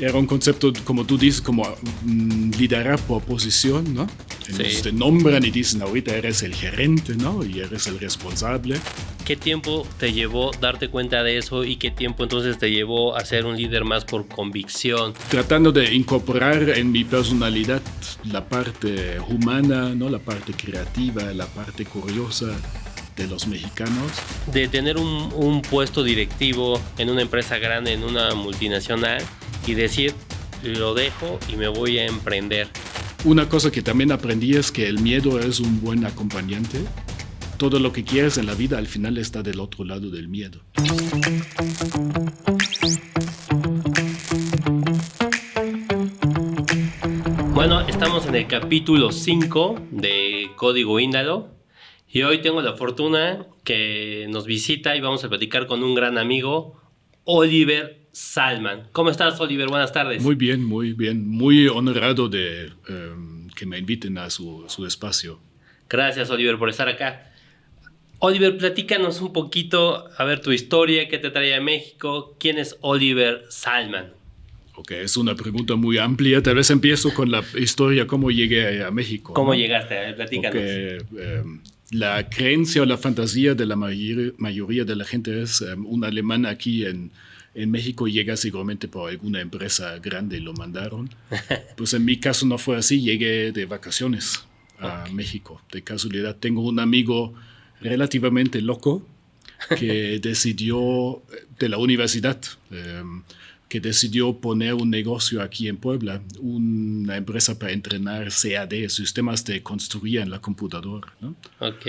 Era un concepto, como tú dices, como liderar por posición, ¿no? Entonces Sí. te nombran y dicen, ahorita eres el gerente, ¿no? Y eres el responsable. ¿Qué tiempo te llevó darte cuenta de eso y qué tiempo entonces te llevó a ser un líder más por convicción? Tratando de incorporar en mi personalidad la parte humana, ¿no? La parte creativa, la parte curiosa de los mexicanos. De tener un puesto directivo en una empresa grande, en una multinacional, y decir, lo dejo y me voy a emprender. Una cosa que también aprendí es que el miedo es un buen acompañante. Todo lo que quieres en la vida al final está del otro lado del miedo. Bueno, estamos en el capítulo 5 de Código Índalo y hoy tengo la fortuna que nos visita y vamos a platicar con un gran amigo, Oliver Salman. ¿Cómo estás, Oliver? Buenas tardes. Muy bien, muy bien. Muy honrado de que me inviten a su espacio. Gracias, Oliver, por estar acá. Oliver, platícanos un poquito, a ver, tu historia, qué te trae a México, quién es Oliver Salman. Ok, es una pregunta muy amplia. Tal vez empiezo con la historia, cómo llegué a México. ¿Cómo ¿no? llegaste? A ver, platícanos. Porque la creencia o la fantasía de la mayoría de la gente es un alemán aquí en México llega seguramente por alguna empresa grande y lo mandaron. Pues en mi caso no fue así, llegué de vacaciones a México. De casualidad tengo un amigo relativamente loco que decidió, de la universidad, que decidió poner un negocio aquí en Puebla, una empresa para entrenar CAD, sistemas de construir en la computadora, ¿no? Ok.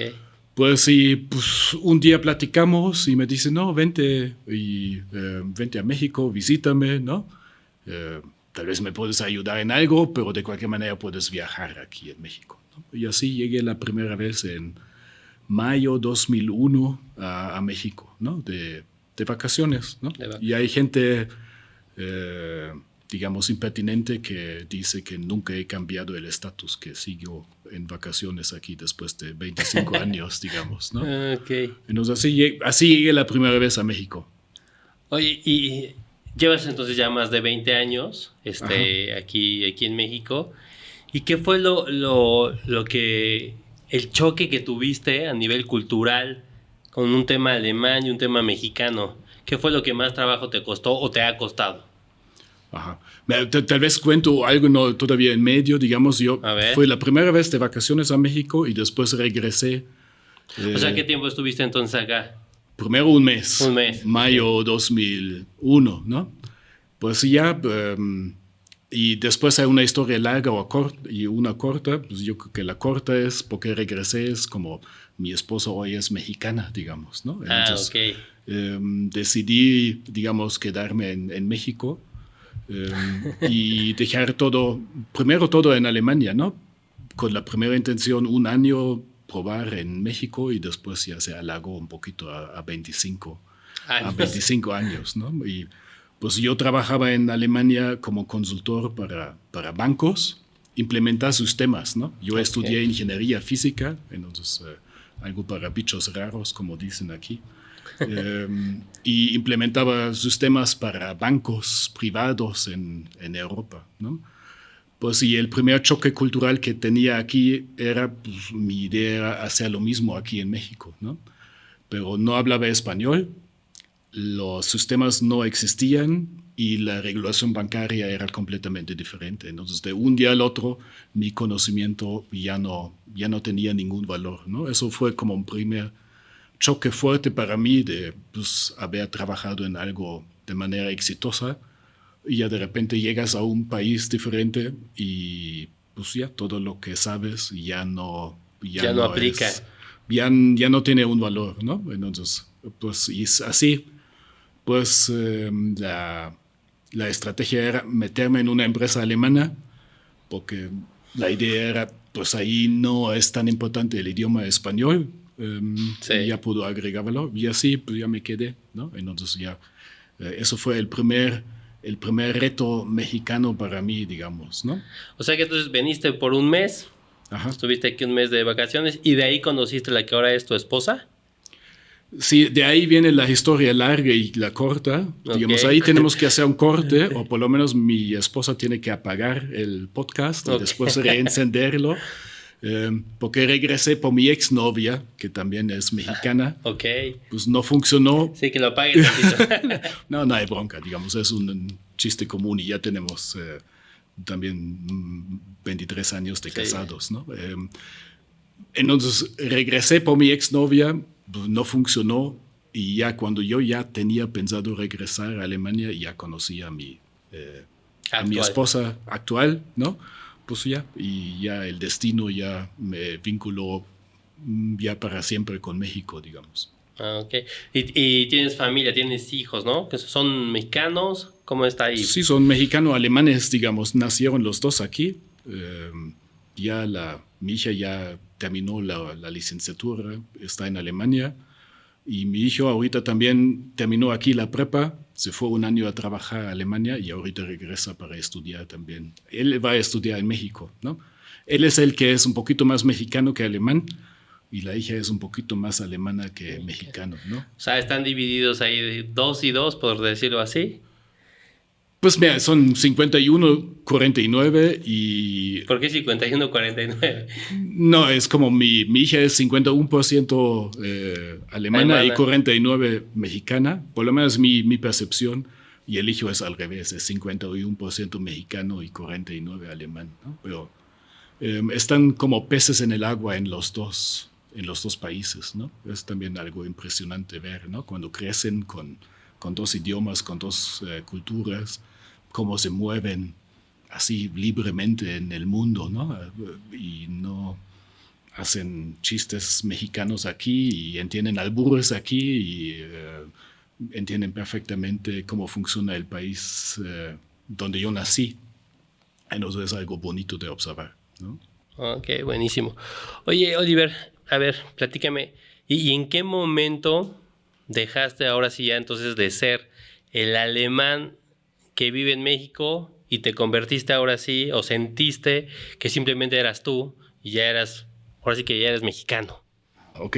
Pues sí, pues un día platicamos y me dice, no, vente a México, visítame, ¿no? Tal vez me puedes ayudar en algo, pero de cualquier manera puedes viajar aquí en México, ¿no? Y así llegué la primera vez en mayo 2001 a México, ¿no? De vacaciones, ¿no? Y hay gente, digamos, impertinente que dice que nunca he cambiado el estatus, que sigo en vacaciones aquí después de 25 años, digamos, ¿no? Ok. Entonces así llegué la primera vez a México. Oye, y llevas entonces ya más de 20 años aquí en México. ¿Y qué fue el choque que tuviste a nivel cultural con un tema alemán y un tema mexicano? ¿Qué fue lo que más trabajo te costó o te ha costado? Ajá. Tal vez cuento algo todavía en medio, digamos, fue la primera vez de vacaciones a México y después regresé. O sea, ¿qué tiempo estuviste entonces acá? Primero un mes. Un mes. Mayo Okay. 2001, ¿no? Pues ya, y después hay una historia larga y una corta. Pues yo creo que la corta es porque regresé, es como mi esposa hoy es mexicana, digamos, ¿no? Entonces, ok. Decidí, digamos, quedarme en México y dejar primero todo en Alemania, ¿no? Con la primera intención, un año probar en México y después ya se alargó un poquito a 25 años, ¿no? Y pues yo trabajaba en Alemania como consultor para bancos, implementar sistemas, ¿no? Yo estudié ingeniería física, entonces algo para bichos raros, como dicen aquí. Y implementaba sistemas para bancos privados en Europa, ¿no? Pues y el primer choque cultural que tenía aquí era, pues, mi idea era hacer lo mismo aquí en México, ¿no? Pero no hablaba español, los sistemas no existían y la regulación bancaria era completamente diferente. Entonces, de un día al otro, mi conocimiento ya no tenía ningún valor, ¿no? Eso fue como un primer choque fuerte para mí de pues, haber trabajado en algo de manera exitosa y ya de repente llegas a un país diferente y pues ya todo lo que sabes ya no aplica. Ya no tiene un valor, ¿no? Entonces, pues y es así, pues la estrategia era meterme en una empresa alemana porque la idea era, pues ahí no es tan importante el idioma español, y ya puedo agregar valor y así pues ya me quedé, ¿no? Entonces ya eso fue el primer reto mexicano para mí, digamos, ¿no? O sea que entonces veniste por un mes, estuviste aquí un mes de vacaciones y de ahí conociste la que ahora es tu esposa. Sí, de ahí viene la historia larga y la corta. Digamos, ahí tenemos que hacer un corte, o por lo menos mi esposa tiene que apagar el podcast y después reencenderlo. Porque regresé por mi exnovia, que también es mexicana. Pues no funcionó. Sí, que lo apague tantito. No hay bronca, digamos, es un chiste común y ya tenemos también 23 años de casados, ¿no? Entonces regresé por mi exnovia, pues no funcionó y ya cuando yo ya tenía pensado regresar a Alemania, ya conocí a mi esposa actual, ¿no? Pues ya, y ya el destino ya me vinculó ya para siempre con México, digamos. Ok. Y tienes familia, tienes hijos, ¿no? ¿Que son mexicanos? ¿Cómo está ahí? Sí, son mexicano-alemanes, digamos, nacieron los dos aquí. Ya mi hija ya terminó la licenciatura, está en Alemania. Y mi hijo ahorita también terminó aquí la prepa, se fue un año a trabajar a Alemania y ahorita regresa para estudiar también. Él va a estudiar en México, ¿no? Él es el que es un poquito más mexicano que alemán y la hija es un poquito más alemana que mexicano, ¿no? O sea, están divididos ahí de 2 y 2, por decirlo así. Pues mira, son 51-49 y... ¿Por qué 51-49? No, es como mi hija es 51% alemana y 49% mexicana, por lo menos mi percepción, y el hijo es al revés, es 51% mexicano y 49% alemán, ¿no? Pero están como peces en el agua en los dos países, ¿no? Es también algo impresionante ver, ¿no? Cuando crecen con dos idiomas, con dos culturas, cómo se mueven así libremente en el mundo, ¿no? Y no hacen chistes mexicanos aquí y entienden albures aquí y entienden perfectamente cómo funciona el país donde yo nací. Entonces es algo bonito de observar, ¿no? Ok, buenísimo. Oye, Oliver, a ver, platícame, ¿y en qué momento dejaste ahora sí ya entonces de ser el alemán que vive en México y te convertiste ahora sí o sentiste que simplemente eras tú y ya eras, ahora sí que ya eres mexicano? Ok,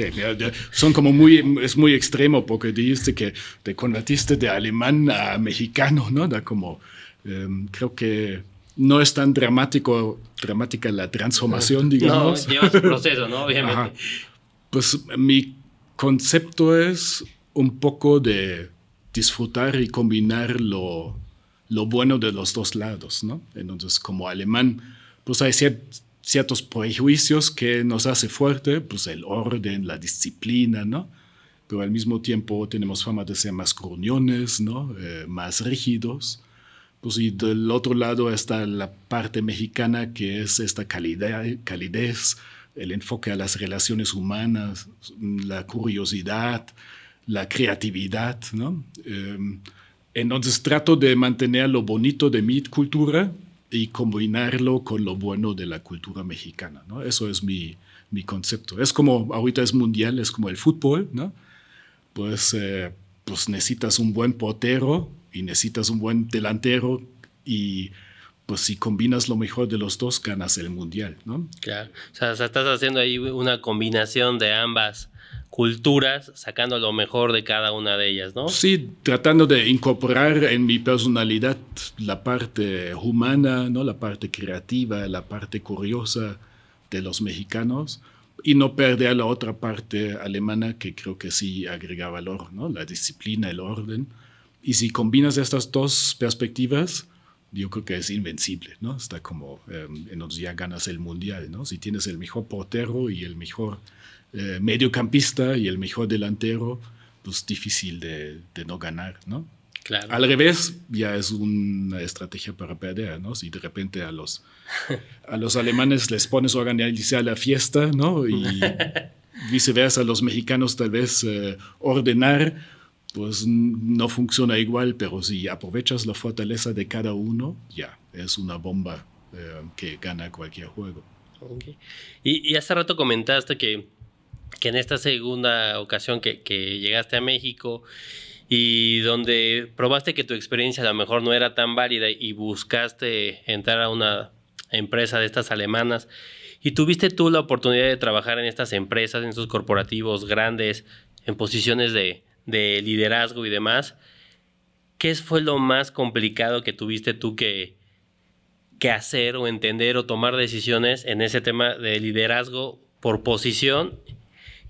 son como es muy extremo porque dijiste que te convertiste de alemán a mexicano, ¿no? Da como, creo que no es tan dramática la transformación, digamos. No, lleva su proceso, ¿no? Obviamente. Ajá. Pues mi concepto es un poco de disfrutar y combinar lo bueno de los dos lados, ¿no? Entonces, como alemán, pues hay ciertos prejuicios que nos hace fuerte, pues el orden, la disciplina, ¿no? Pero al mismo tiempo tenemos fama de ser más gruñones, ¿no? Más rígidos. Pues y del otro lado está la parte mexicana, que es esta calidez, el enfoque a las relaciones humanas, la curiosidad, la creatividad, ¿no? Entonces trato de mantener lo bonito de mi cultura y combinarlo con lo bueno de la cultura mexicana, ¿no? Eso es mi concepto. Es como, ahorita es mundial, es como el fútbol, ¿no? Pues necesitas un buen portero y necesitas un buen delantero y pues si combinas lo mejor de los dos, ganas el mundial, ¿no? Claro, o sea, estás haciendo ahí una combinación de ambas culturas, sacando lo mejor de cada una de ellas, ¿no? Sí, tratando de incorporar en mi personalidad la parte humana, ¿no? La parte creativa, la parte curiosa de los mexicanos y no perder la otra parte alemana que creo que sí agrega valor, ¿no? La disciplina, el orden. Y si combinas estas dos perspectivas, yo creo que es invencible, ¿no? Está como, entonces ya ganas el mundial, ¿no? Si tienes el mejor portero y el mejor mediocampista y el mejor delantero, pues difícil de no ganar, ¿no? Claro. Al revés, ya es una estrategia para perder, ¿no? Si de repente a los alemanes les pones a organizar la fiesta, ¿no? Y viceversa, a los mexicanos tal vez ordenar, pues no funciona igual, pero si aprovechas la fortaleza de cada uno, ya, es una bomba que gana cualquier juego. Okay. Y hace rato comentaste que en esta segunda ocasión que llegaste a México y donde probaste que tu experiencia a lo mejor no era tan válida y buscaste entrar a una empresa de estas alemanas y tuviste tú la oportunidad de trabajar en estas empresas, en estos corporativos grandes, posiciones de liderazgo y demás. ¿Qué fue lo más complicado que tuviste tú que hacer o entender o tomar decisiones en ese tema de liderazgo por posición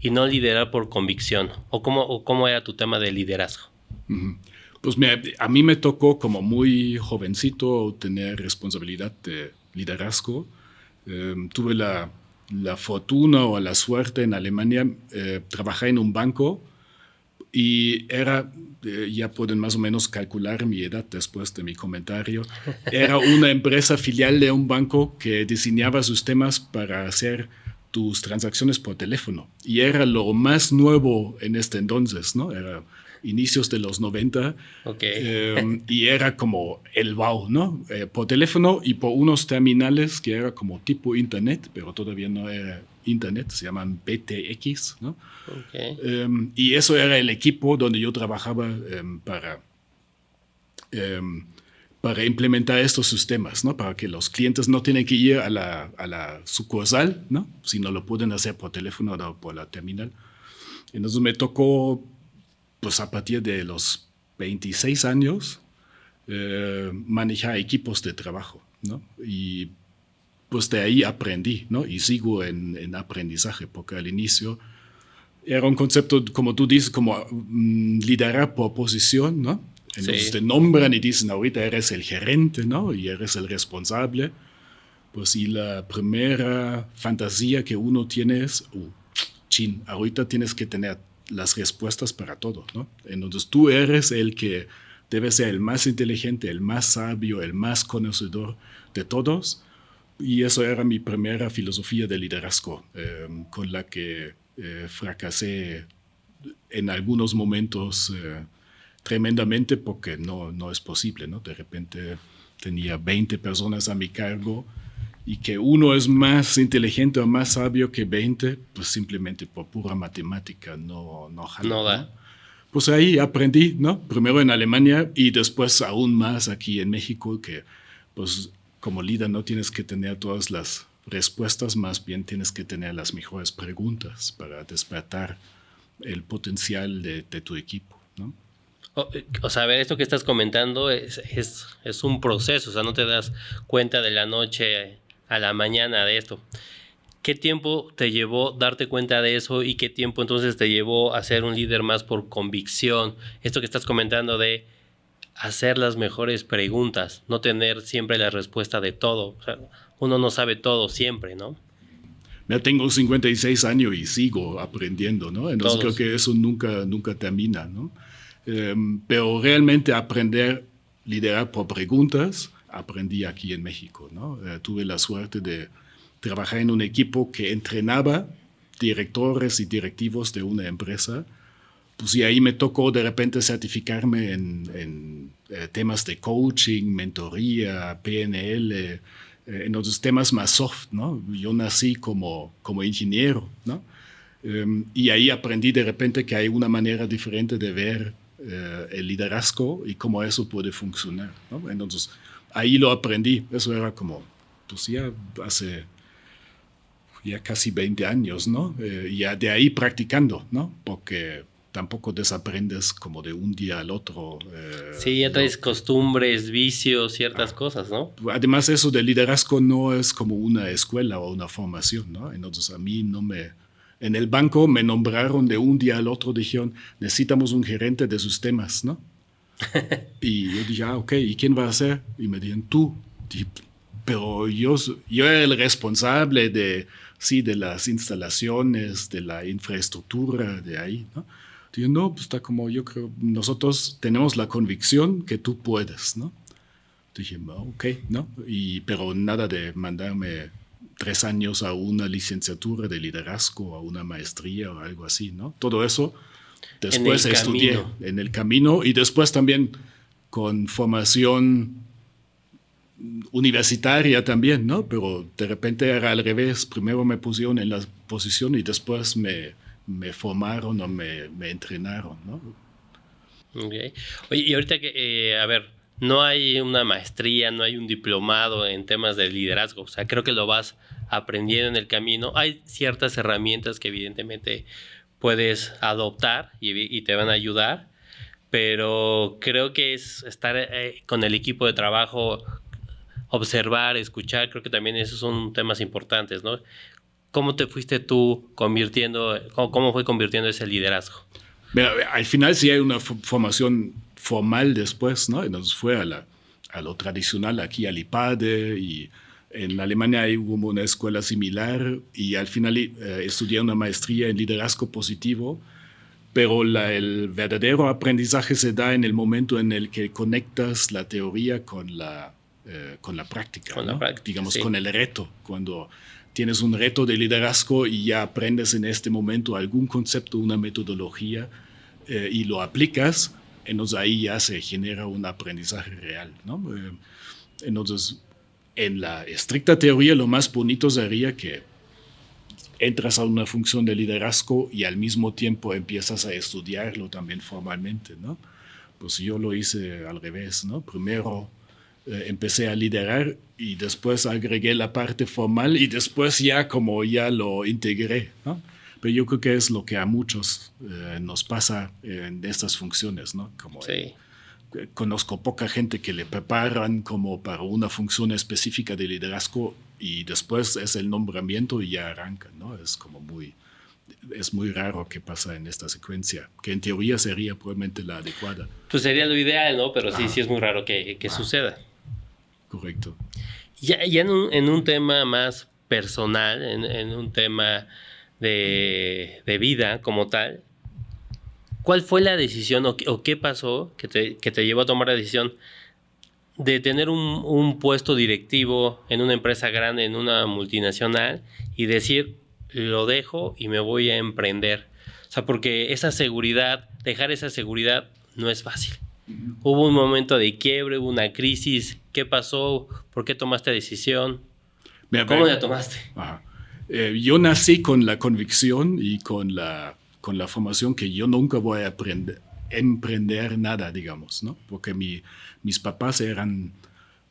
y no liderar por convicción? ¿O cómo era tu tema de liderazgo? Uh-huh. Pues a mí me tocó como muy jovencito tener responsabilidad de liderazgo. Tuve la fortuna o la suerte en Alemania, trabajé en un banco y era, ya pueden más o menos calcular mi edad después de mi comentario, era una empresa filial de un banco que diseñaba sistemas para hacer tus transacciones por teléfono. Y era lo más nuevo en este entonces, ¿no? Era inicios de los 90. Okay. Y era como el wow, ¿no? Por teléfono y por unos terminales que era como tipo internet, pero todavía no era internet, se llaman PTX, ¿no? Okay. Y eso era el equipo donde yo trabajaba para implementar estos sistemas, ¿no? Para que los clientes no tienen que ir a la sucursal, ¿no? Sino lo pueden hacer por teléfono o por la terminal. Entonces me tocó, pues a partir de los 26 años, manejar equipos de trabajo, ¿no? Y pues de ahí aprendí, ¿no? Y sigo en aprendizaje, porque al inicio era un concepto, como tú dices, como liderar por posición, ¿no? Entonces te nombran y dicen, ahorita eres el gerente, ¿no? Y eres el responsable. Pues y la primera fantasía que uno tiene es, ahorita tienes que tener las respuestas para todo, ¿no? Entonces tú eres el que debe ser el más inteligente, el más sabio, el más conocedor de todos. Y eso era mi primera filosofía de liderazgo, con la que fracasé en algunos momentos tremendamente, porque no es posible, ¿no? De repente tenía 20 personas a mi cargo y que uno es más inteligente o más sabio que 20, pues simplemente por pura matemática no jala, no da. ¿no? Pues ahí aprendí, ¿no? Primero en Alemania y después aún más aquí en México, que pues como líder no tienes que tener todas las respuestas, más bien tienes que tener las mejores preguntas para despertar el potencial de tu equipo, ¿no? O sea, a ver, esto que estás comentando es un proceso, o sea, no te das cuenta de la noche a la mañana de esto. ¿Qué tiempo te llevó darte cuenta de eso y qué tiempo entonces te llevó a ser un líder más por convicción? Esto que estás comentando de hacer las mejores preguntas, no tener siempre la respuesta de todo. O sea, uno no sabe todo siempre, ¿no? Ya tengo 56 años y sigo aprendiendo, ¿no? Entonces creo que eso nunca termina, ¿no? Pero realmente aprender, liderar por preguntas, aprendí aquí en México, ¿no? Tuve la suerte de trabajar en un equipo que entrenaba directores y directivos de una empresa. Pues y ahí me tocó de repente certificarme en temas de coaching, mentoría, PNL, en los temas más soft, ¿no? Yo nací como ingeniero, ¿no? Y ahí aprendí de repente que hay una manera diferente de ver el liderazgo y cómo eso puede funcionar, ¿no? Entonces, ahí lo aprendí. Eso era como, pues ya hace ya casi 20 años, ¿no? Ya de ahí practicando, ¿no? Porque tampoco desaprendes como de un día al otro. Sí, ya traes costumbres, vicios, ciertas cosas, ¿no? Además, eso de liderazgo no es como una escuela o una formación, ¿no? Entonces, a mí en el banco me nombraron de un día al otro, dijeron, necesitamos un gerente de sistemas, ¿no? Y yo dije, ok, ¿y quién va a ser? Y me dijeron, tú. Dije, pero yo era el responsable de las instalaciones, de la infraestructura, de ahí, ¿no? Dije, no, pues está como yo creo, nosotros tenemos la convicción que tú puedes, ¿no? Dije, ok, ¿no? Pero nada de mandarme 3 años a una licenciatura de liderazgo, a una maestría o algo así, ¿no? Todo eso después estudié en el camino y después también con formación universitaria también, ¿no? Pero de repente era al revés. Primero me pusieron en la posición y después me formaron o me entrenaron, ¿no? Okay. Oye, y ahorita que, a ver, no hay una maestría, no hay un diplomado en temas de liderazgo, o sea, creo que lo vas aprendiendo en el camino. Hay ciertas herramientas que evidentemente puedes adoptar y te van a ayudar, pero creo que es estar con el equipo de trabajo, observar, escuchar, creo que también esos son temas importantes, ¿no? ¿Cómo te fuiste tú convirtiendo, cómo fue convirtiendo ese liderazgo? Pero al final sí hay una formación formal después, ¿no? Entonces fue a lo tradicional aquí al IPADE, y en Alemania hay como una escuela similar, y al final estudié una maestría en liderazgo positivo, pero el verdadero aprendizaje se da en el momento en el que conectas la teoría con la práctica, Con ¿no? la práctica, digamos, sí. con el reto. Cuando tienes un reto de liderazgo y ya aprendes en este momento algún concepto, una metodología, y lo aplicas, entonces ahí ya se genera un aprendizaje real, ¿no? Entonces, en la estricta teoría, lo más bonito sería que entras a una función de liderazgo y al mismo tiempo empiezas a estudiarlo también formalmente, ¿no? Pues yo lo hice al revés, ¿no? Primero empecé a liderar y después agregué la parte formal y después ya como ya lo integré, ¿no? Pero yo creo que es lo que a muchos nos pasa en estas funciones, ¿no? Como Sí. conozco poca gente que le preparan como para una función específica de liderazgo y después es el nombramiento y ya arrancan, ¿no? Es muy raro que pasa en esta secuencia, que en teoría sería probablemente la adecuada. Pues sería lo ideal, ¿no? Pero sí es muy raro que suceda. Correcto. Ya en un tema más personal, en un tema de vida como tal, ¿cuál fue la decisión o qué pasó que te llevó a tomar la decisión de tener un puesto directivo en una empresa grande, en una multinacional, y decir, lo dejo y me voy a emprender? O sea, porque dejar esa seguridad no es fácil. Hubo un momento de quiebre, hubo una crisis. ¿Qué pasó? ¿Por qué tomaste decisión? ¿Cómo la tomaste? Yo nací con la convicción y con la formación que yo nunca voy a emprender nada, digamos, ¿no? Porque mis papás eran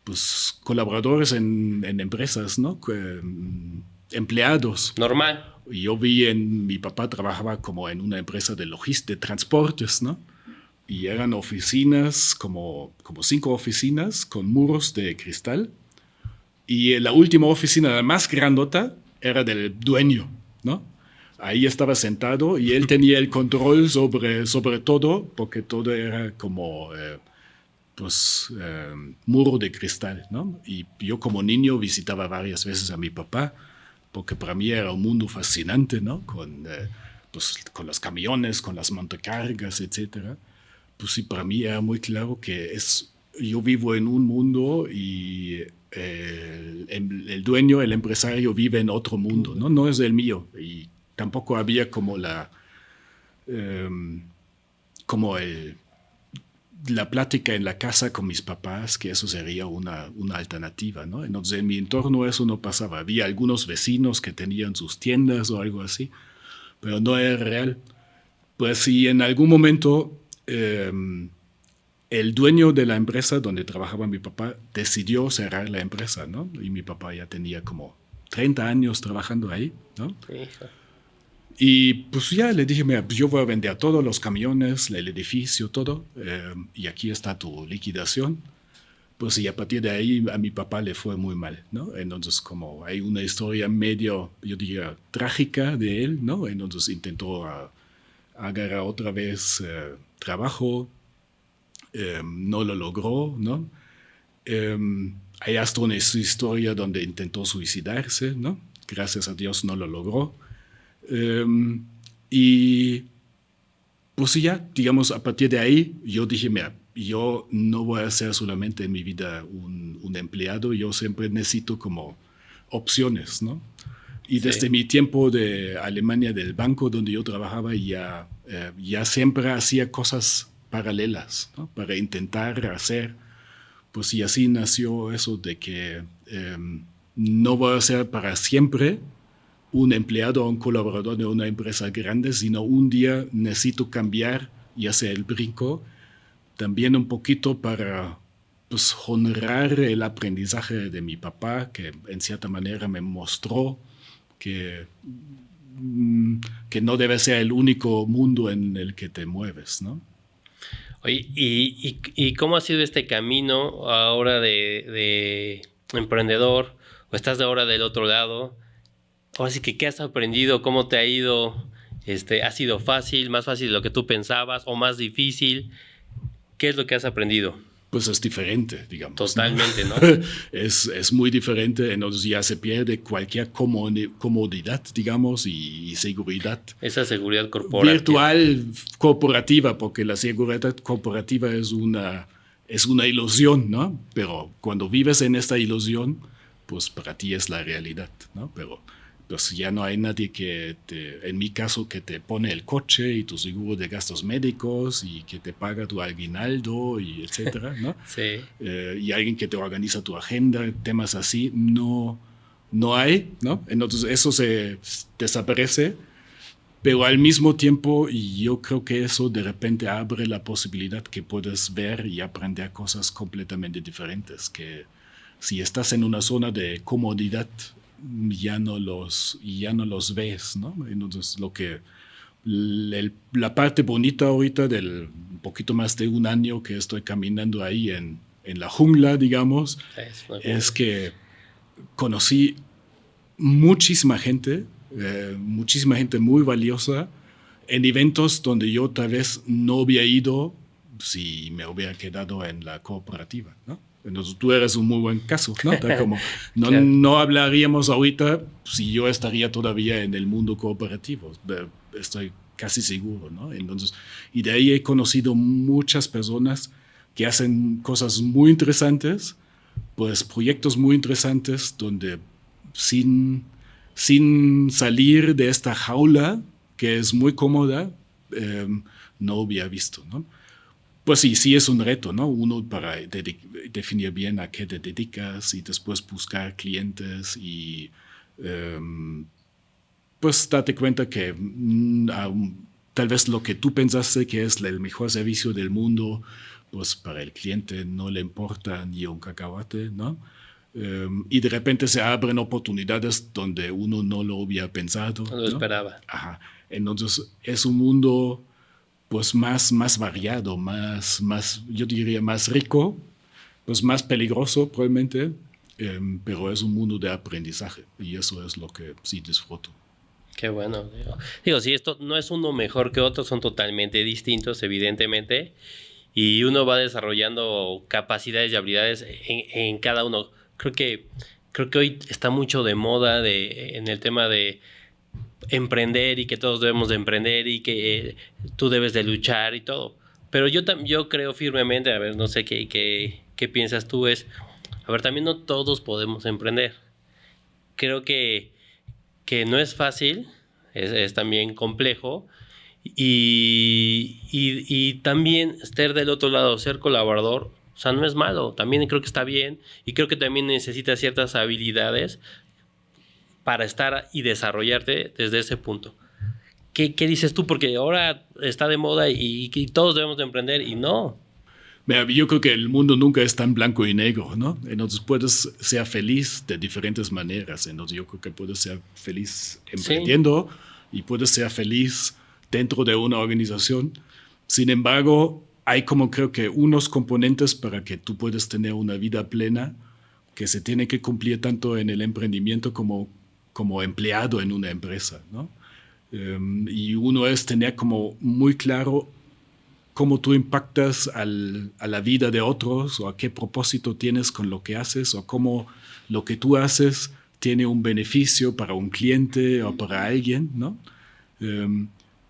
pues, colaboradores en empresas, ¿no? Empleados. Normal. Yo mi papá trabajaba como en una empresa de de transportes, ¿no? Y eran oficinas, como 5 oficinas con muros de cristal. Y la última oficina, la más grandota, era del dueño, ¿no? Ahí estaba sentado y él tenía el control sobre todo, porque todo era como muro de cristal, ¿no? Y yo como niño visitaba varias veces a mi papá, porque para mí era un mundo fascinante, ¿no? Con los camiones, con las montacargas, etcétera. Pues sí, para mí era muy claro que yo vivo en un mundo y el dueño, el empresario vive en otro mundo, ¿no? No es el mío. Y tampoco había como la plática en la casa con mis papás, que eso sería una alternativa, ¿no? Entonces en mi entorno eso no pasaba. Había algunos vecinos que tenían sus tiendas o algo así, pero no era real. Pues si en algún momento el dueño de la empresa donde trabajaba mi papá decidió cerrar la empresa, ¿no? Y mi papá ya tenía como 30 años trabajando ahí, ¿no? Hijo. Y pues ya le dije, mira, pues yo voy a vender todos los camiones, el edificio, todo, y aquí está tu liquidación. Pues y a partir de ahí a mi papá le fue muy mal, ¿no? Entonces como hay una historia medio, yo diría, trágica de él, ¿no? Entonces intentó agarrar otra vez trabajo, no lo logró, ¿no? Hay hasta una historia donde intentó suicidarse, ¿no? Gracias a Dios no lo logró. Y pues ya, digamos, a partir de ahí yo dije, mira, yo no voy a ser solamente en mi vida un empleado, yo siempre necesito como opciones, ¿no? Y desde mi tiempo de Alemania, del banco donde yo trabajaba, ya siempre hacía cosas paralelas, ¿no? Para intentar hacer, pues y así nació eso de que no voy a ser para siempre un empleado o un colaborador de una empresa grande, sino un día necesito cambiar y hacer el brinco, también un poquito para pues, honrar el aprendizaje de mi papá, que en cierta manera me mostró que que no debe ser el único mundo en el que te mueves, ¿no? Oye, ¿y cómo ha sido este camino ahora de emprendedor? ¿O estás ahora del otro lado? Ahora sí que, ¿qué has aprendido? ¿Cómo te ha ido? ¿Ha sido fácil, más fácil de lo que tú pensabas o más difícil? ¿Qué es lo que has aprendido? Pues es diferente, digamos. Totalmente, ¿no? Es muy diferente, entonces ya se pierde cualquier comodidad, digamos, y seguridad. Esa seguridad corporativa. Virtual, corporativa, porque la seguridad corporativa es una ilusión, ¿no? Pero cuando vives en esta ilusión, pues para ti es la realidad, ¿no? Pero pues ya no hay nadie en mi caso, que te pone el coche y tu seguro de gastos médicos y que te paga tu aguinaldo y etcétera, ¿no? Sí. Y alguien que te organiza tu agenda, temas así, no hay, ¿no? Entonces eso se desaparece, pero al mismo tiempo yo creo que eso de repente abre la posibilidad que puedes ver y aprender cosas completamente diferentes, que si estás en una zona de comodidad, ya no los ves, ¿no? Entonces, la parte bonita ahorita del un poquito más de un año que estoy caminando ahí en la jungla, digamos, es que conocí muchísima gente muy valiosa en eventos donde yo tal vez no hubiera ido si me hubiera quedado en la cooperativa, ¿no? Entonces tú eres un muy buen caso, ¿no? Como Claro. no hablaríamos ahorita si yo estaría todavía en el mundo cooperativo. Estoy casi seguro, ¿no? Entonces, y de ahí he conocido muchas personas que hacen cosas muy interesantes, pues proyectos muy interesantes donde sin salir de esta jaula que es muy cómoda, no hubiera visto, ¿no? Pues sí es un reto, ¿no? Uno para definir bien a qué te dedicas y después buscar clientes y pues date cuenta que tal vez lo que tú pensaste que es el mejor servicio del mundo, pues para el cliente no le importa ni un cacahuate, ¿no? Y de repente se abren oportunidades donde uno no lo hubiera pensado. No lo esperaba. Ajá. Entonces es un mundo pues más variado, más, yo diría más rico, pues más peligroso probablemente, pero es un mundo de aprendizaje y eso es lo que sí disfruto. Qué bueno. Digo, sí, esto no es uno mejor que otro, son totalmente distintos, evidentemente, y uno va desarrollando capacidades y habilidades en cada uno. Creo que hoy está mucho de moda en el tema de emprender y que todos debemos de emprender y que tú debes de luchar y todo. Pero yo creo firmemente, a ver, no sé qué piensas tú, a ver, también no todos podemos emprender. Creo que no es fácil, es también complejo y también estar del otro lado, ser colaborador, o sea, no es malo, también creo que está bien y creo que también necesitas ciertas habilidades para estar y desarrollarte desde ese punto. ¿Qué dices tú? Porque ahora está de moda y todos debemos de emprender y no. Mira, yo creo que el mundo nunca es tan blanco y negro, ¿no? Entonces puedes ser feliz de diferentes maneras. Entonces yo creo que puedes ser feliz emprendiendo y puedes ser feliz dentro de una organización. Sin embargo, hay como creo que unos componentes para que tú puedas tener una vida plena que se tiene que cumplir tanto en el emprendimiento como empleado en una empresa, ¿no? Y uno es tener como muy claro cómo tú impactas a la vida de otros o a qué propósito tienes con lo que haces o cómo lo que tú haces tiene un beneficio para un cliente o para alguien, ¿no?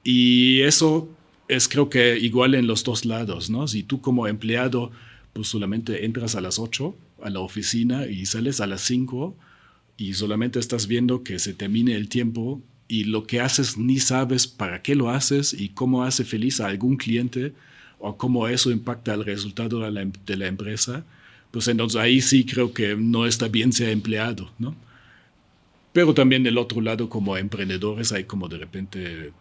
Y eso es creo que igual en los dos lados, ¿no? Si tú como empleado pues solamente entras a las 8 a la oficina y sales a las 5 y solamente estás viendo que se termine el tiempo y lo que haces ni sabes para qué lo haces y cómo hace feliz a algún cliente o cómo eso impacta el resultado de la empresa, pues entonces ahí sí creo que no está bien ser empleado, ¿no? Pero también del otro lado, como emprendedores, hay como de repente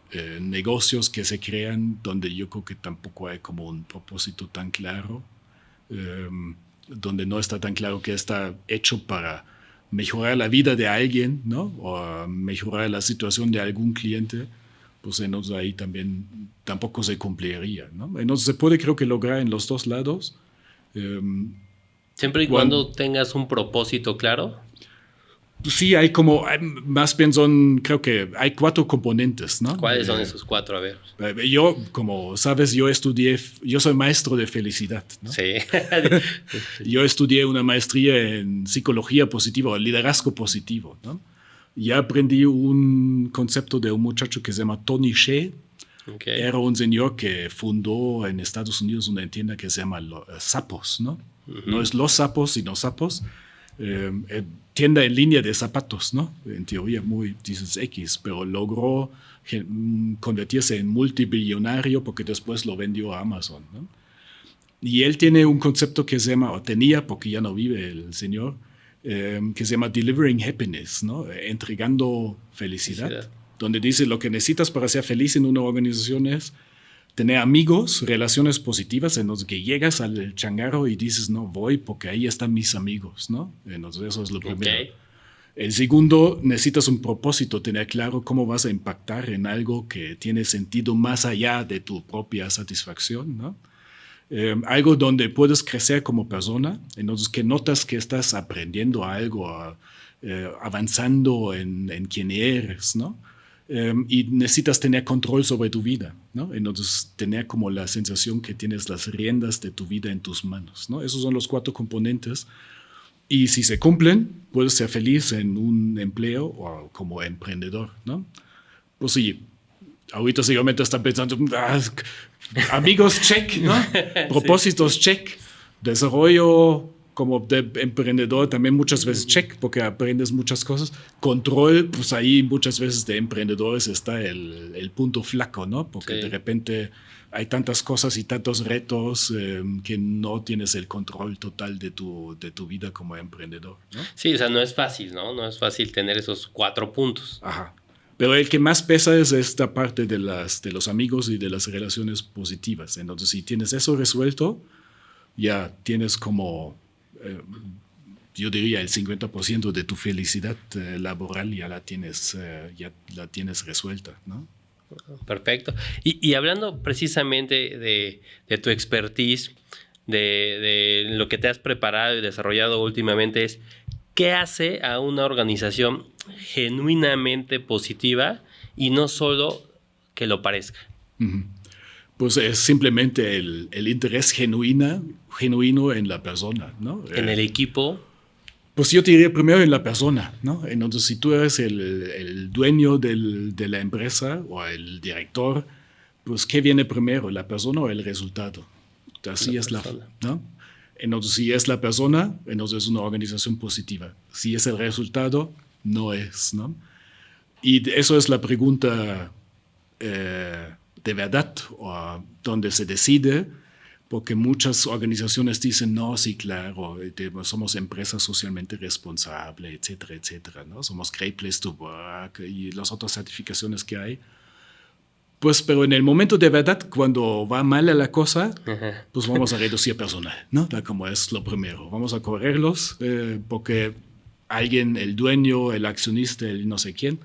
negocios que se crean donde yo creo que tampoco hay como un propósito tan claro, donde no está tan claro que está hecho para mejorar la vida de alguien, ¿no? O mejorar la situación de algún cliente, pues entonces ahí también tampoco se cumpliría, ¿no? Entonces se puede, creo que, lograr en los dos lados. Siempre y cuando tengas un propósito claro. Sí, más bien creo que hay 4 componentes, ¿no? ¿Cuáles son esos 4? A ver. Yo, como sabes, yo soy maestro de felicidad, ¿no? Sí. Yo estudié una maestría en psicología positiva o liderazgo positivo, ¿no? Y aprendí un concepto de un muchacho que se llama Tony Hsieh. Okay. Era un señor que fundó en Estados Unidos una tienda que se llama Zappos, ¿no? Uh-huh. No es Los Sapos, sino Zappos. Tienda en línea de zapatos, ¿no? En teoría dices X, pero logró convertirse en multibillonario porque después lo vendió a Amazon, ¿no? Y él tiene un concepto que se llama, o tenía, porque ya no vive el señor, que se llama Delivering Happiness, ¿no? Entregando felicidad, donde dice lo que necesitas para ser feliz en una organización es tener amigos, relaciones positivas, en los que llegas al changarro y dices, no, voy porque ahí están mis amigos, ¿no? Entonces eso es lo primero. Okay. El segundo, necesitas un propósito, tener claro cómo vas a impactar en algo que tiene sentido más allá de tu propia satisfacción, ¿no? Algo donde puedes crecer como persona, entonces que notas que estás aprendiendo algo, avanzando en quién eres, ¿no? Y necesitas tener control sobre tu vida, ¿no? Entonces, tener como la sensación que tienes las riendas de tu vida en tus manos, ¿no? Esos son los 4 componentes. Y si se cumplen, puedes ser feliz en un empleo o como emprendedor, ¿no? Pues sí, ahorita seguramente están pensando, amigos, check, ¿no? Propósitos, sí. Check. Desarrollo como de emprendedor también muchas veces check, porque aprendes muchas cosas. Control, pues ahí muchas veces de emprendedores está el punto flaco, ¿no? Porque de repente hay tantas cosas y tantos retos que no tienes el control total de tu vida como emprendedor, ¿no? Sí, o sea, no es fácil, ¿no? No es fácil tener esos 4 puntos. Ajá. Pero el que más pesa es esta parte de los amigos y de las relaciones positivas. Entonces, si tienes eso resuelto, ya tienes como... yo diría el 50% de tu felicidad laboral ya la tienes resuelta, ¿no? Perfecto. Y hablando precisamente de tu expertise, de lo que te has preparado y desarrollado últimamente, ¿qué hace a una organización genuinamente positiva y no solo que lo parezca? Uh-huh. Pues es simplemente el interés genuino en la persona, ¿no? En el equipo. Pues yo te diría primero en la persona, ¿no? Entonces, si tú eres el dueño de la empresa o el director, pues ¿qué viene primero, la persona o el resultado? Así es ¿no? Entonces, si es la persona, entonces es una organización positiva. Si es el resultado, no es, ¿no? Y eso es la pregunta de verdad, o donde se decide, porque muchas organizaciones dicen, no, sí, claro, somos empresas socialmente responsables, etcétera, etcétera, ¿no? Somos Great Place to Work y las otras certificaciones que hay. Pues, pero en el momento de verdad, cuando va mal la cosa, pues vamos a reducir personal, ¿no? Como es lo primero. Vamos a correrlos porque alguien, el dueño, el accionista, el no sé quién,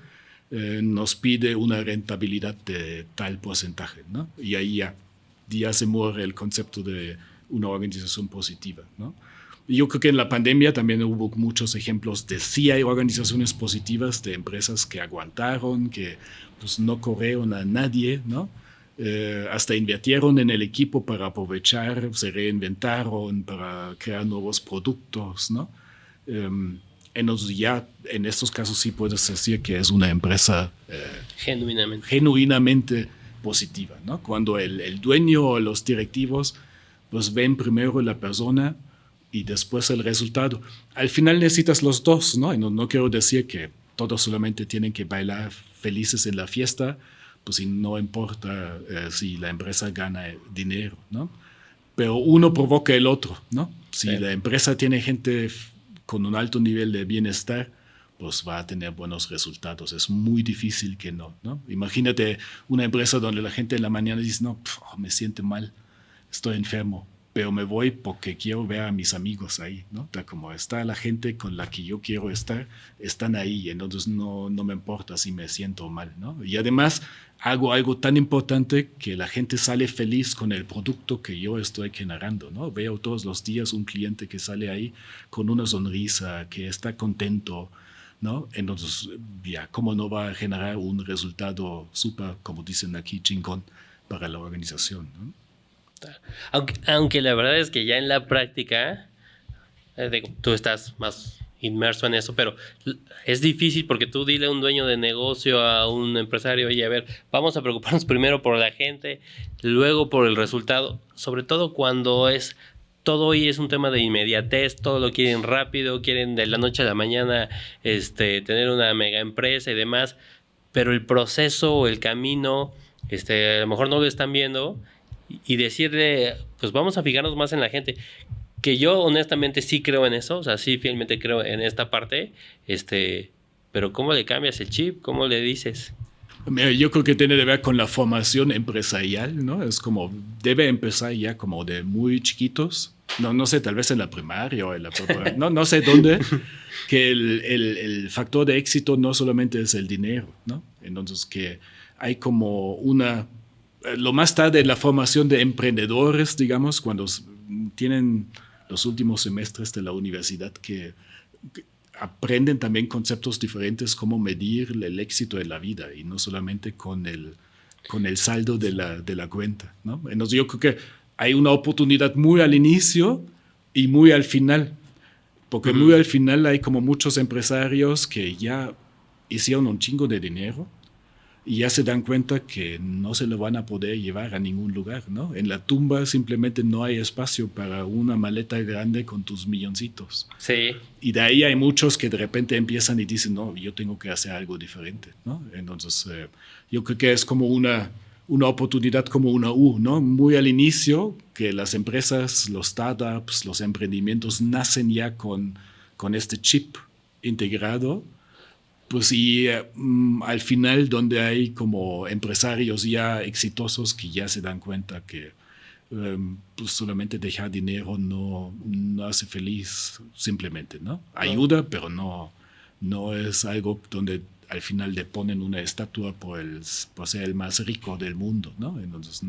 nos pide una rentabilidad de tal porcentaje, ¿no? Y ahí ya se muere el concepto de una organización positiva, ¿no? Y yo creo que en la pandemia también hubo muchos ejemplos de sí hay organizaciones positivas, de empresas que aguantaron, que pues no corrieron a nadie, ¿no? Hasta invirtieron en el equipo para aprovechar, se reinventaron para crear nuevos productos, ¿no? Entonces ya en estos casos sí puedes decir que es una empresa genuinamente positiva, ¿no? Cuando el dueño o los directivos pues ven primero la persona y después el resultado. Al final necesitas los dos, ¿no? Y no quiero decir que todos solamente tienen que bailar felices en la fiesta, pues y no importa si la empresa gana dinero, ¿no? Pero uno provoca el otro, ¿no? Si la empresa tiene gente con un alto nivel de bienestar, pues va a tener buenos resultados. Es muy difícil que no, ¿no? Imagínate una empresa donde la gente en la mañana dice, no, me siento mal, estoy enfermo. pero me voy porque quiero ver a mis amigos ahí, ¿no? Como está la gente con la que yo quiero estar, están ahí, entonces no me importa si me siento mal, ¿no? Y además hago algo tan importante que la gente sale feliz con el producto que yo estoy generando, ¿no? Veo todos los días un cliente que sale ahí con una sonrisa, que está contento, ¿no? Entonces, ya, ¿cómo no va a generar un resultado súper, como dicen aquí, chingón para la organización, ¿no? Aunque la verdad es que ya en la práctica, tú estás más inmerso en eso, pero es difícil porque tú dile a un dueño de negocio, a un empresario, oye, a ver, vamos a preocuparnos primero por la gente, luego por el resultado, sobre todo cuando todo hoy es un tema de inmediatez, todo lo quieren rápido, quieren de la noche a la mañana tener una mega empresa y demás, pero el proceso o el camino, a lo mejor no lo están viendo y decirle, pues vamos a fijarnos más en la gente. Que yo honestamente sí creo en eso, o sea, sí fielmente creo en esta parte, pero ¿cómo le cambias el chip? ¿Cómo le dices? Mira, yo creo que tiene que ver con la formación empresarial, ¿no? Es como, debe empezar ya como de muy chiquitos, no sé, tal vez en la primaria o en la preparatoria, no sé dónde, que el factor de éxito no solamente es el dinero, ¿no? Entonces que hay como lo más tarde en la formación de emprendedores, digamos, cuando tienen los últimos semestres de la universidad que aprenden también conceptos diferentes, cómo medir el éxito de la vida y no solamente con el saldo de la cuenta, ¿no? Entonces yo creo que hay una oportunidad muy al inicio y muy al final, porque muy al final hay como muchos empresarios que ya hicieron un chingo de dinero y ya se dan cuenta que no se lo van a poder llevar a ningún lugar, ¿no? En la tumba simplemente no hay espacio para una maleta grande con tus milloncitos. Sí. Y de ahí hay muchos que de repente empiezan y dicen, no, yo tengo que hacer algo diferente, ¿no? Entonces, yo creo que es como una oportunidad como una U, ¿no? Muy al inicio, que las empresas, los startups, los emprendimientos nacen ya con este chip integrado. Pues y al final donde hay como empresarios ya exitosos que ya se dan cuenta que pues solamente dejar dinero no hace feliz simplemente, ¿no? Ayuda, pero no es algo donde al final le ponen una estatua por ser el más rico del mundo, ¿no? Entonces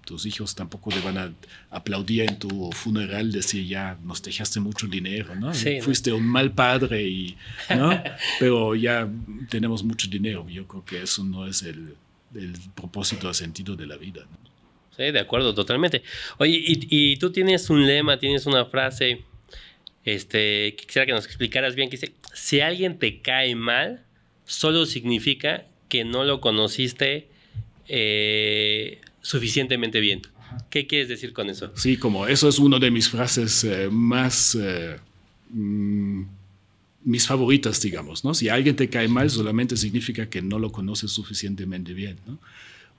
tus hijos tampoco te van a aplaudir en tu funeral, decir ya nos dejaste mucho dinero, ¿no? Sí, fuiste un mal padre, ¿no? Pero ya tenemos mucho dinero. Yo creo que eso no es el propósito o sentido de la vida, ¿no? Sí, de acuerdo, totalmente. Oye, y tú tienes un lema, tienes una frase, que quisiera que nos explicaras bien, que dice, si alguien te cae mal, solo significa que no lo conociste suficientemente bien. ¿Qué quieres decir con eso? Sí, como eso es una de mis frases más mis favoritas, digamos, ¿no? Si alguien te cae mal, solamente significa que no lo conoces suficientemente bien, ¿no?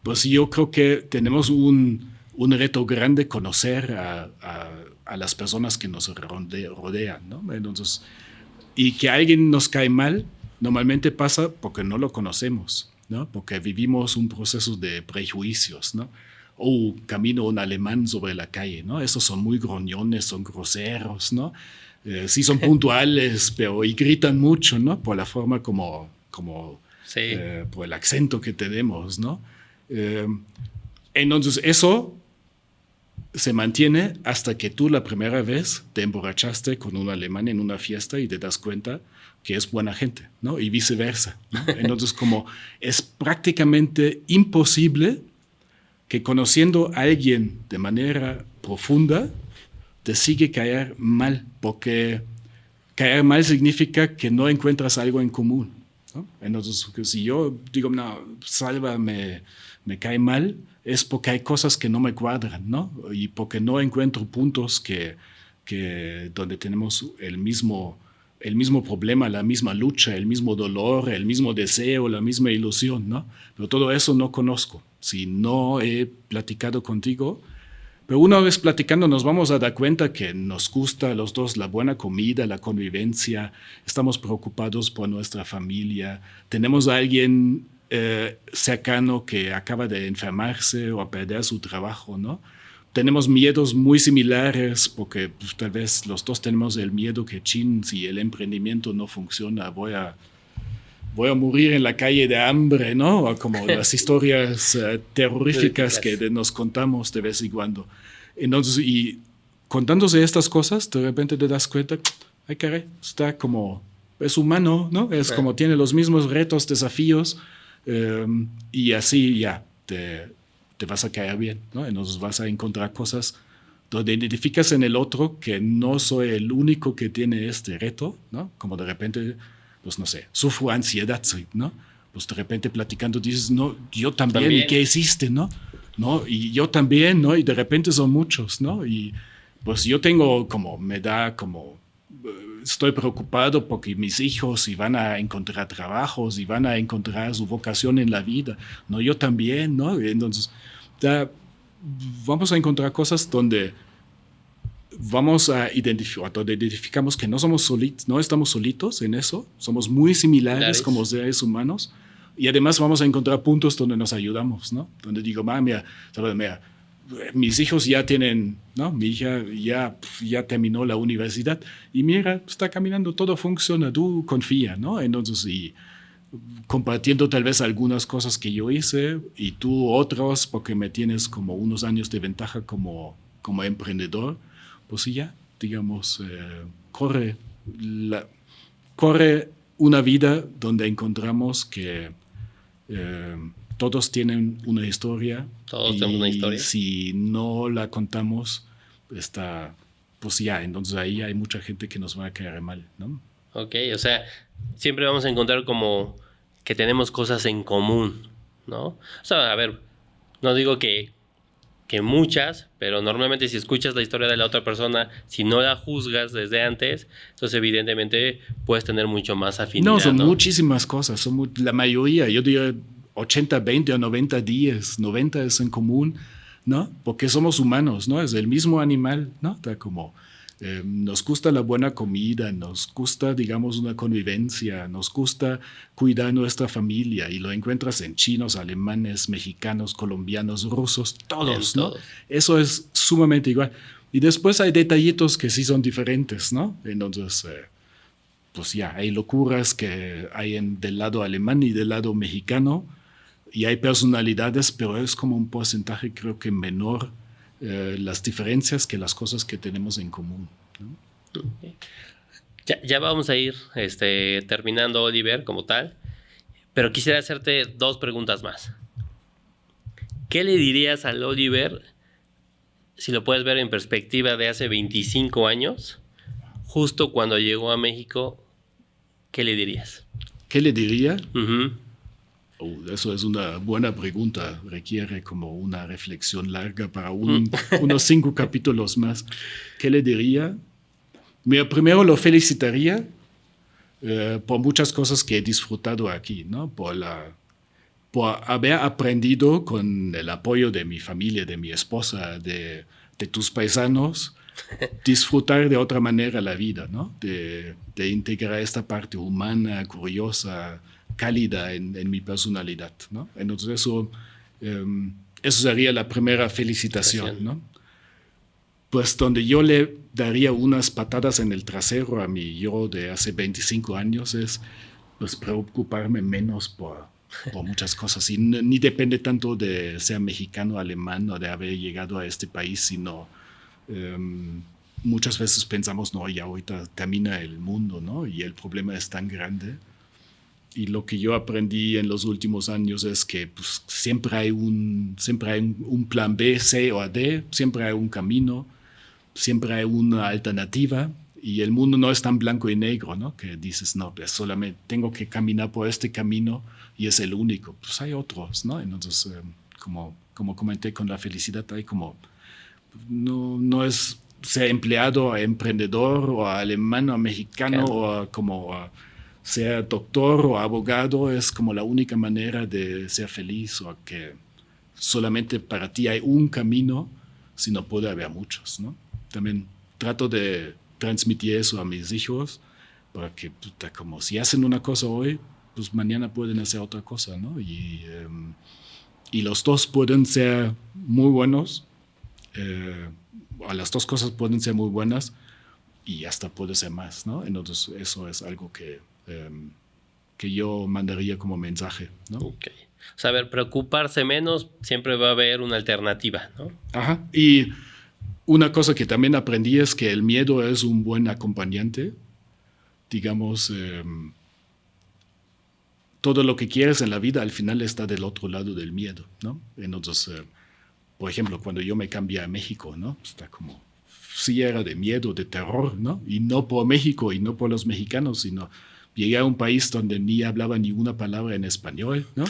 Pues yo creo que tenemos un reto grande conocer a las personas que nos rodean, ¿no? Entonces, y que alguien nos cae mal, normalmente pasa porque no lo conocemos, ¿no? Porque vivimos un proceso de prejuicios, ¿no? O camino un alemán sobre la calle, ¿no? Esos son muy gruñones, son groseros, ¿no? Sí son puntuales, pero y gritan mucho, ¿no? Por la forma como sí. Por el acento que tenemos, ¿no? Entonces eso se mantiene hasta que tú la primera vez te emborrachaste con un alemán en una fiesta y te das cuenta que es buena gente, ¿no? Y viceversa, ¿no? Entonces como es prácticamente imposible que conociendo a alguien de manera profunda te sigue caer mal, porque caer mal significa que no encuentras algo en común, ¿no? Entonces, si yo digo, no, Salva me cae mal, es porque hay cosas que no me cuadran, ¿no? Y porque no encuentro puntos que donde tenemos el mismo problema, la misma lucha, el mismo dolor, el mismo deseo, la misma ilusión, ¿no? Pero todo eso no conozco. Si no he platicado contigo, pero una vez platicando nos vamos a dar cuenta que nos gusta a los dos la buena comida, la convivencia, estamos preocupados por nuestra familia, tenemos a alguien cercano que acaba de enfermarse o a perder su trabajo, ¿no? tenemos miedos muy similares porque pues, tal vez los dos tenemos el miedo que si el emprendimiento no funciona, voy a morir en la calle de hambre, ¿no? O como las historias terroríficas que nos contamos de vez en cuando. Entonces, y contándose estas cosas, de repente te das cuenta, ay caray, está como, es humano, ¿no? Es como tiene los mismos retos, desafíos, y así ya te vas a caer bien, ¿no? Entonces vas a encontrar cosas donde identificas en el otro que no soy el único que tiene este reto, ¿no? Como de repente, pues no sé, sufro ansiedad, ¿no? Pues de repente platicando dices, no, yo también. ¿Y qué hiciste, no? ¿No? Y yo también, ¿no? Y de repente son muchos, ¿no? Y pues yo tengo como, me da como, estoy preocupado porque mis hijos si van a encontrar trabajos y van a encontrar su vocación en la vida, ¿no? Yo también, ¿no? Entonces, vamos a encontrar cosas donde vamos a identificamos que no somos solitos, no estamos solitos en eso, somos muy similares como seres humanos y además vamos a encontrar puntos donde nos ayudamos, ¿no? Donde digo, mira, mis hijos ya tienen, ¿no? Mi hija ya terminó la universidad y mira, está caminando, todo funciona, tú confía, ¿no? Entonces, y compartiendo tal vez algunas cosas que yo hice y tú otras porque me tienes como unos años de ventaja como emprendedor, pues sí, ya, digamos, corre una vida donde encontramos que todos tienen una historia. Todos tenemos una historia. Si no la contamos, pues ya, entonces ahí hay mucha gente que nos va a caer mal, ¿no? Ok, o sea, siempre vamos a encontrar como que tenemos cosas en común, ¿no? O sea, a ver, no digo que muchas, pero normalmente si escuchas la historia de la otra persona, si no la juzgas desde antes, entonces evidentemente puedes tener mucho más afinidad. No, son muchísimas cosas, la mayoría, yo diría 80-20 o 90-10, 90 es en común, ¿no? Porque somos humanos, ¿no? Es el mismo animal, ¿no? Está como, nos gusta la buena comida, nos gusta, digamos, una convivencia, nos gusta cuidar nuestra familia y lo encuentras en chinos, alemanes, mexicanos, colombianos, rusos, todos, ¿no? Eso es sumamente igual. Y después hay detallitos que sí son diferentes, ¿no? Entonces, pues ya, hay locuras que hay del lado alemán y del lado mexicano y hay personalidades, pero es como un porcentaje creo que menor las diferencias que las cosas que tenemos en común, ¿no? Okay. Ya vamos a ir terminando, Oliver, como tal, pero quisiera hacerte 2 preguntas más. ¿Qué le dirías al Oliver, si lo puedes ver en perspectiva de hace 25 años, justo cuando llegó a México? ¿Qué le dirías? ¿Qué le diría? Uh-huh. Eso es una buena pregunta, requiere como una reflexión larga para unos 5 capítulos más. ¿Qué le diría? Mira, primero lo felicitaría por muchas cosas que he disfrutado aquí, ¿no? Por haber aprendido con el apoyo de mi familia, de mi esposa, de tus paisanos, disfrutar de otra manera la vida, ¿no? De integrar esta parte humana, curiosa, cálida en mi personalidad, ¿no? Entonces eso sería la primera felicitación, ¿no? Pues donde yo le daría unas patadas en el trasero a mi yo de hace 25 años es pues preocuparme menos por muchas cosas y ni depende tanto de ser mexicano, alemán o de haber llegado a este país, sino muchas veces pensamos, no, ya ahorita termina el mundo, ¿no? Y el problema es tan grande. Y lo que yo aprendí en los últimos años es que pues, siempre hay un plan B, C o D, siempre hay un camino, siempre hay una alternativa y el mundo no es tan blanco y negro, ¿no? Que dices, no, pues solamente tengo que caminar por este camino y es el único. Pues hay otros, ¿no? Entonces, como comenté con la felicidad, hay como, no es ser empleado o emprendedor o alemán o mexicano o como... ser doctor o abogado es como la única manera de ser feliz o que solamente para ti hay un camino, sino puede haber muchos, ¿no? También trato de transmitir eso a mis hijos para que, como si hacen una cosa hoy, pues mañana pueden hacer otra cosa, ¿no? Y los dos pueden ser muy buenos Las dos cosas pueden ser muy buenas y hasta puede ser más, ¿no? Entonces eso es algo que yo mandaría como mensaje, ¿no? Okay. O sea, a ver, preocuparse menos, siempre va a haber una alternativa, ¿no? Ajá. Y una cosa que también aprendí es que el miedo es un buen acompañante. Digamos, todo lo que quieres en la vida al final está del otro lado del miedo, ¿no? Entonces, por ejemplo, cuando yo me cambié a México, ¿no? Está como, sí era de miedo, de terror, ¿no? Y no por México y no por los mexicanos, sino llegué a un país donde ni hablaba ni una palabra en español, ¿no?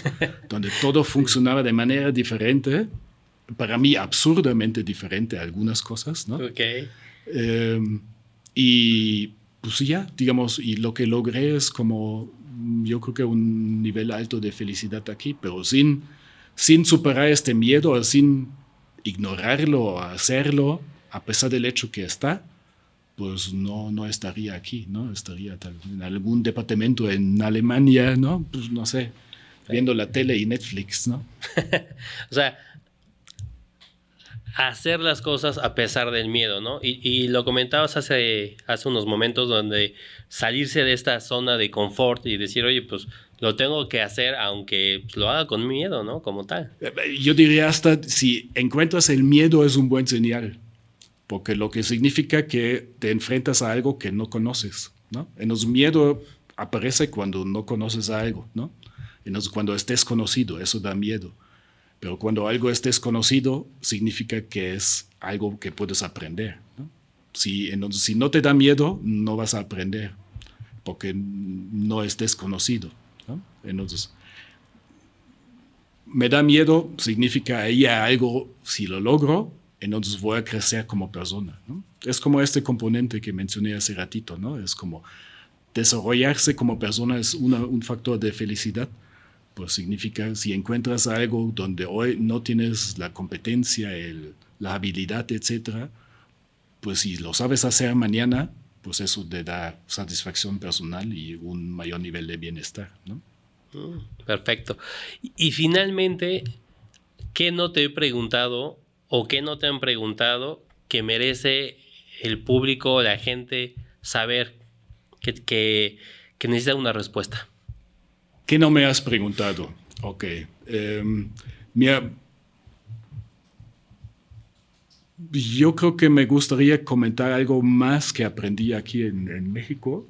Donde todo funcionaba de manera diferente, para mí absurdamente diferente a algunas cosas, ¿no? Okay. Y pues ya, digamos, y lo que logré es como, yo creo que un nivel alto de felicidad aquí, pero sin superar este miedo, sin ignorarlo o hacerlo, a pesar del hecho que está, pues no estaría aquí, ¿no? Estaría en algún departamento en Alemania, ¿no? Pues no sé, viendo la tele y Netflix, ¿no? O sea, hacer las cosas a pesar del miedo, ¿no? Y lo comentabas hace unos momentos, donde salirse de esta zona de confort y decir, oye, pues lo tengo que hacer aunque lo haga con miedo, ¿no? Como tal. Yo diría hasta si encuentras el miedo es un buen señal, porque lo que significa que te enfrentas a algo que no conoces, ¿no? Entonces miedo aparece cuando no conoces algo, ¿no? Entonces cuando es desconocido, eso da miedo. Pero cuando algo es desconocido, significa que es algo que puedes aprender, ¿no? Entonces, si no te da miedo, no vas a aprender, porque no es desconocido, ¿no? Entonces, me da miedo, significa ahí algo, si lo logro, entonces voy a crecer como persona, ¿no? Es como este componente que mencioné hace ratito, ¿no? Es como desarrollarse como persona es un factor de felicidad. Pues significa, si encuentras algo donde hoy no tienes la competencia, la habilidad, etcétera, pues si lo sabes hacer mañana, pues eso te da satisfacción personal y un mayor nivel de bienestar, ¿no? Perfecto. Y finalmente, ¿qué no te he preguntado o qué no te han preguntado que merece el público, la gente, saber que necesita una respuesta? ¿Qué no me has preguntado? Ok. Mira, yo creo que me gustaría comentar algo más que aprendí aquí en México.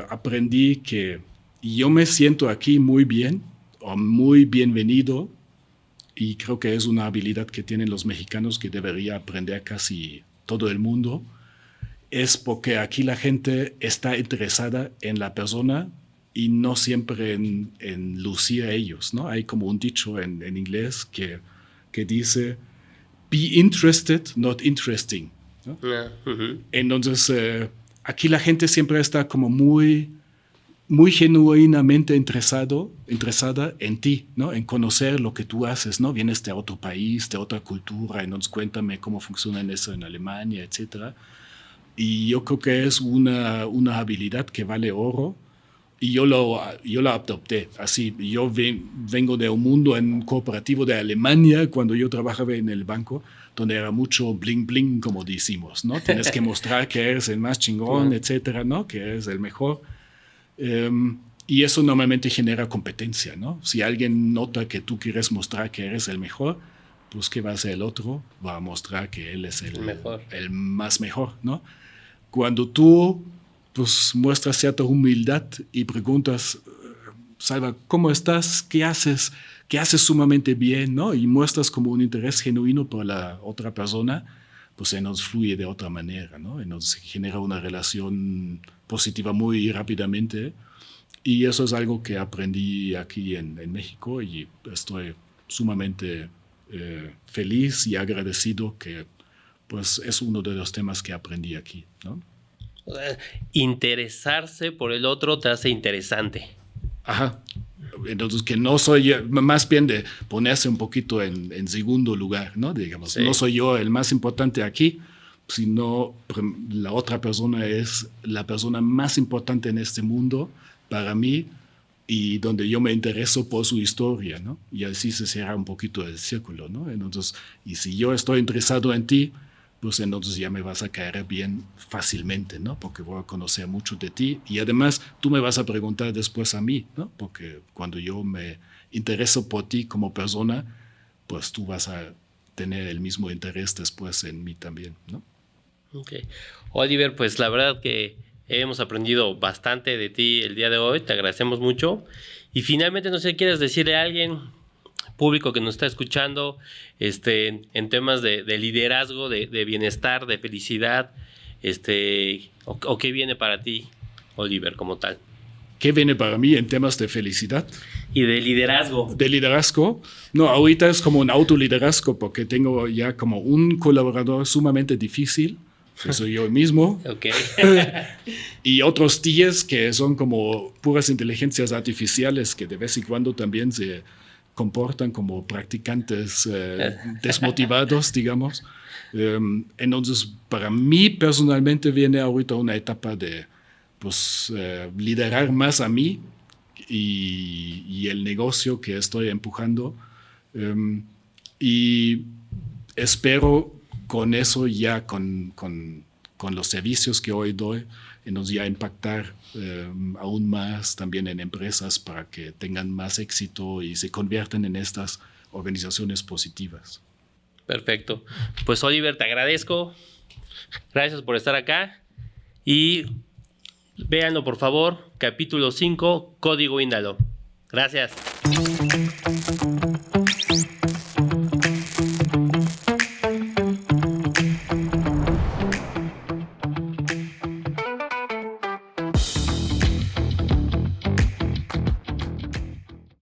Aprendí que yo me siento aquí muy bien o muy bienvenido, y creo que es una habilidad que tienen los mexicanos que debería aprender casi todo el mundo. Es porque aquí la gente está interesada en la persona y no siempre en lucir a ellos, ¿no? Hay como un dicho en inglés que dice, be interested, not interesting, ¿no? Uh-huh. Entonces, aquí la gente siempre está como muy, muy genuinamente interesada en ti, ¿no? En conocer lo que tú haces, ¿no? Vienes de otro país, de otra cultura, entonces cuéntame cómo funciona eso en Alemania, etcétera. Y yo creo que es una habilidad que vale oro. Y yo la adopté así. Yo vengo de un mundo en cooperativo de Alemania, cuando yo trabajaba en el banco, donde era mucho bling bling, como decimos, ¿no? Tienes que mostrar que eres el más chingón, etcétera, ¿no? Que eres el mejor. Y eso normalmente genera competencia, ¿no? Si alguien nota que tú quieres mostrar que eres el mejor, pues ¿qué va a hacer el otro? Va a mostrar que él es el más mejor, ¿no? Cuando tú pues muestras cierta humildad y preguntas, Salva, ¿cómo estás? ¿Qué haces? ¿Qué haces sumamente bien? ¿No? Y muestras como un interés genuino por la otra persona, pues se nos fluye de otra manera, ¿no? Y nos genera una relación positiva muy rápidamente. Y eso es algo que aprendí aquí en México, y estoy sumamente feliz y agradecido que pues es uno de los temas que aprendí aquí, ¿no? Interesarse por el otro te hace interesante. Ajá. Entonces, que no soy, más bien de ponerse un poquito en segundo lugar, ¿no? Digamos, sí. No soy yo el más importante aquí, sino la otra persona es la persona más importante en este mundo para mí, y donde yo me intereso por su historia, ¿no? Y así se cierra un poquito el círculo, ¿no? Entonces, y si yo estoy interesado en ti, pues entonces ya me vas a caer bien fácilmente, ¿no? Porque voy a conocer mucho de ti y además tú me vas a preguntar después a mí, ¿no? Porque cuando yo me intereso por ti como persona, pues tú vas a tener el mismo interés después en mí también, ¿no? Ok. Oliver, pues la verdad que hemos aprendido bastante de ti el día de hoy, te agradecemos mucho. Y finalmente, no sé, ¿quieres decirle a alguien público que nos está escuchando en temas de liderazgo, de bienestar, de felicidad, o qué viene para ti, Oliver, como tal? ¿Qué viene para mí en temas de felicidad? Y de liderazgo. De liderazgo. No, ahorita es como un autoliderazgo porque tengo ya como un colaborador sumamente difícil, que soy yo mismo. Okay. Y otros 10 que son como puras inteligencias artificiales que de vez en cuando también se comportan como practicantes desmotivados, digamos. Entonces, para mí personalmente viene ahorita una etapa de pues, liderar más a mí y el negocio que estoy empujando. Y espero con eso ya, con los servicios que hoy doy, entonces ya impactar aún más también en empresas para que tengan más éxito y se conviertan en estas organizaciones positivas. Perfecto. Pues Oliver, te agradezco. Gracias por estar acá. Y véanlo, por favor, capítulo 5, Código Índalo. Gracias.